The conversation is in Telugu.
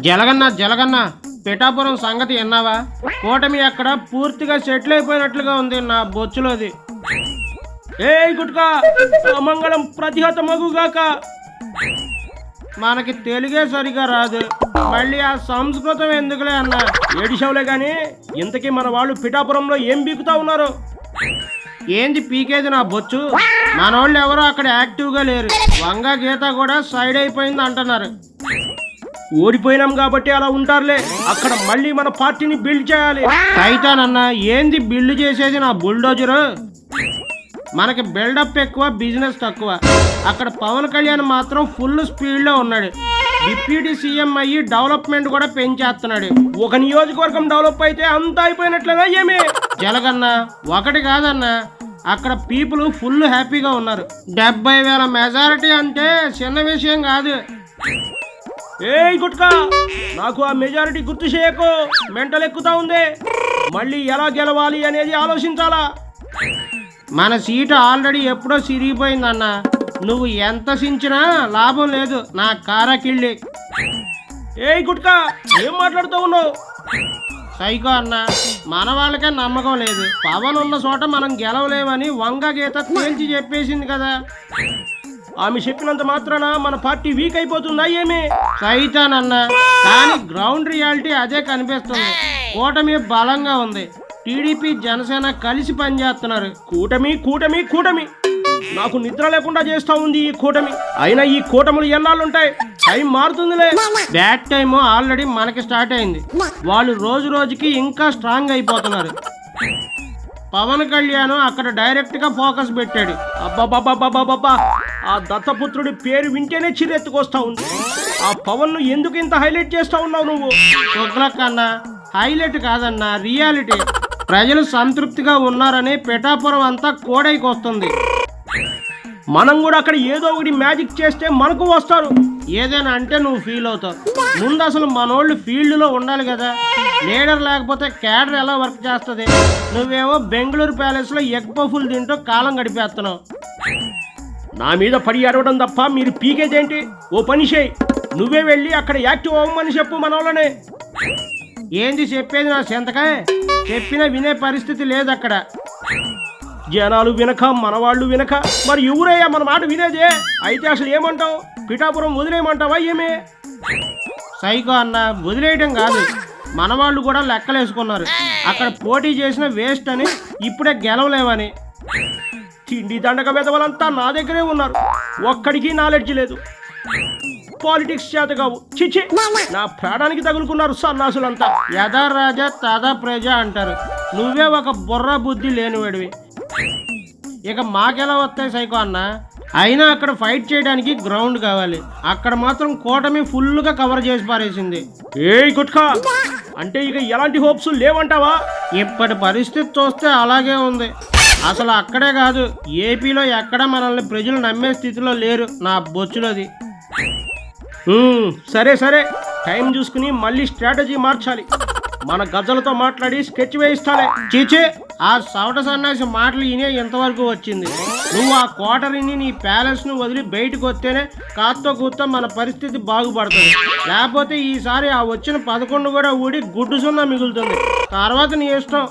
జలగన్న పిఠాపురం సంగతి విన్నావా? కూటమి అక్కడ పూర్తిగా సెటిల్ అయిపోయినట్లుగా ఉంది నా బొచ్చులోది. ఏ గుట్కా అమంగళం ప్రతిహత మగుగాక. మనకి తెలుగే సరిగా రాదు, మళ్ళీ ఆ సంస్కృతం ఎందుకులే అన్న. ఏడిషవులే గాని ఇంతకీ మన వాళ్ళు పిఠాపురంలో ఏం బీకుతా ఉన్నారు? ఏంది పీకేది నా బొచ్చు? మనోళ్ళు ఎవరో అక్కడ యాక్టివ్గా లేరు. వంగ గీత కూడా సైడ్ అయిపోయింది అంటున్నారు. ఓడిపోయినాం కాబట్టి అలా ఉంటారులే. అక్కడ మళ్ళీ మన పార్టీని బిల్డ్ చేయాలి. అయితానన్నా ఏంది బిల్డ్ చేసేది నా బుల్డోజరు? మనకి బిల్డప్ ఎక్కువ, బిజినెస్ తక్కువ. అక్కడ పవన్ కళ్యాణ్ మాత్రం ఫుల్ స్పీడ్లో ఉన్నాడు. డిప్యూటీ సీఎం అయ్యి డెవలప్మెంట్ కూడా పెంచేస్తున్నాడు. ఒక నియోజకవర్గం డెవలప్ అయితే అంతా అయిపోయినట్లుగా ఏమి? జలగన్నా ఒకటి కాదన్నా, అక్కడ పీపుల్ ఫుల్ హ్యాపీగా ఉన్నారు. 70,000 మెజారిటీ అంటే చిన్న విషయం కాదు. ఏయ్ గుట్కా, నాకు ఆ మెజారిటీ గుర్తు చేయకు, మెంటల్ ఎక్కుతా ఉంది. మళ్ళీ ఎలా గెలవాలి అనేది ఆలోచించాలా. మన సీటు ఆల్రెడీ ఎప్పుడో సిరిగిపోయిందన్న. నువ్వు ఎంత సించినా లాభం లేదు నా కారాకిళ్ళి. ఏయ్ గుట్కా, ఏం మాట్లాడుతూ ఉన్నావు? సైకో అన్న, మన వాళ్ళకే నమ్మకం లేదు. పవన్ ఉన్న చోట మనం గెలవలేమని వంగ గీత తేల్చి చెప్పేసింది కదా. ఆమె చెప్పినంత మాత్రాన మన పార్టీ వీక్ అయిపోతుందా ఏమి? సైతానన్నా, కానీ గ్రౌండ్ రియాలిటీ అదే కనిపిస్తుంది. కూటమి బలంగా ఉంది. టీడీపీ జనసేన కలిసి పనిచేస్తున్నారు. కూటమి కూటమి కూటమి నాకు నిద్ర లేకుండా చేస్తా ఉంది ఈ కూటమి. అయినా ఈ కూటములు ఎన్నాళ్ళుంటాయి? టైం మారుతుందిలే. బ్యాడ్ టైమ్ ఆల్రెడీ మనకి స్టార్ట్ అయింది. వాళ్ళు రోజు రోజుకి ఇంకా స్ట్రాంగ్ అయిపోతున్నారు. పవన్ కళ్యాణ్ అక్కడ డైరెక్ట్ గా ఫోకస్ పెట్టాడు. అబ్బాబాబాబాబాబా, ఆ దత్తపుత్రుడి పేరు వింటేనే చిరెత్తుకొస్తా ఉంది. ఆ పవన్ ను ఎందుకు ఇంత హైలైట్ చేస్తా ఉన్నావు నువ్వు? కన్నా హైలైట్ కాదన్నా, రియాలిటీ. ప్రజలు సంతృప్తిగా ఉన్నారని పిఠాపురం అంతా కోడైకి వస్తుంది. మనం కూడా అక్కడ ఏదో ఒకటి మ్యాజిక్ చేస్తే మనకు వస్తారు. ఏదైనా అంటే నువ్వు ఫీల్ అవుతావు. ముందు అసలు మనోళ్ళు ఫీల్డ్లో ఉండాలి కదా. లీడర్ లేకపోతే క్యాడర్ ఎలా వర్క్ చేస్తుంది? నువ్వేమో బెంగళూరు ప్యాలెస్లో ఎగ్ పఫులు తింటూ కాలం గడిపేస్తున్నావు. నా మీద పడి అడవడం తప్ప మీరు పీకేదేంటి? ఓ పని చేయి, నువ్వే వెళ్ళి అక్కడ యాక్టివ్ అవ్వమని చెప్పు మనోళ్ళనే. ఏంది చెప్పేది నా సెంతకాయ? చెప్పినా వినే పరిస్థితి లేదు అక్కడ. జనాలు వినక, మనవాళ్ళు వినక, మరి ఎవరయ్యా మన మాట వినేదే? అయితే అసలు ఏమంటావు? పిఠాపురం వదిలేయమంటావా ఏమే? సైకో అన్న, వదిలేయటం కాదు, మనవాళ్ళు కూడా లెక్కలేసుకున్నారు. అక్కడ పోటీ చేసిన వేస్ట్ అని, ఇప్పుడే గెలవలేమని. తిండి దండగ వెదవలంతా నా దగ్గరే ఉన్నారు. ఒక్కడికి నాలెడ్జ్ లేదు. పాలిటిక్స్ చేత కావు, చిచ్చి నా ప్రాణానికి తగులుకున్నారు సన్నాసులంతా. యథా రాజా తదా ప్రజ అంటారు. నువ్వే ఒక బుర్ర బుద్ధి లేనివాడివి. ఇక మాకెలా వస్తాయి సైకో అన్న? అయినా అక్కడ ఫైట్ చేయడానికి గ్రౌండ్ కావాలి. అక్కడ మాత్రం కూటమి ఫుల్గా కవర్ చేసి పారేసింది. ఏయ్ గుట్కా, అంటే ఇక ఎలాంటి హోప్స్ లేవంటావా? ఇప్పటి పరిస్థితి చూస్తే అలాగే ఉంది. అసలు అక్కడే కాదు, ఏపీలో ఎక్కడ మనల్ని ప్రజలు నమ్మే స్థితిలో లేరు నా బొచ్చులోది. సరే సరే, టైం చూసుకుని మళ్ళీ స్ట్రాటజీ మార్చాలి. మన గజ్జలతో మాట్లాడి స్కెచ్ వేయిస్తాలే. చీచే, ఆ సవట సన్నాసి మాటలు వినే ఎంతవరకు వచ్చింది. నువ్వు ఆ క్వార్టర్ని నీ ప్యాలెస్ను వదిలి బయటకు వస్తేనే కాస్తో కూర్తో మన పరిస్థితి బాగుపడుతుంది. లేకపోతే ఈసారి ఆ వచ్చిన 11 కూడా ఊడి గుడ్డు సున్నా మిగులుతుంది. తర్వాత నీ ఇష్టం.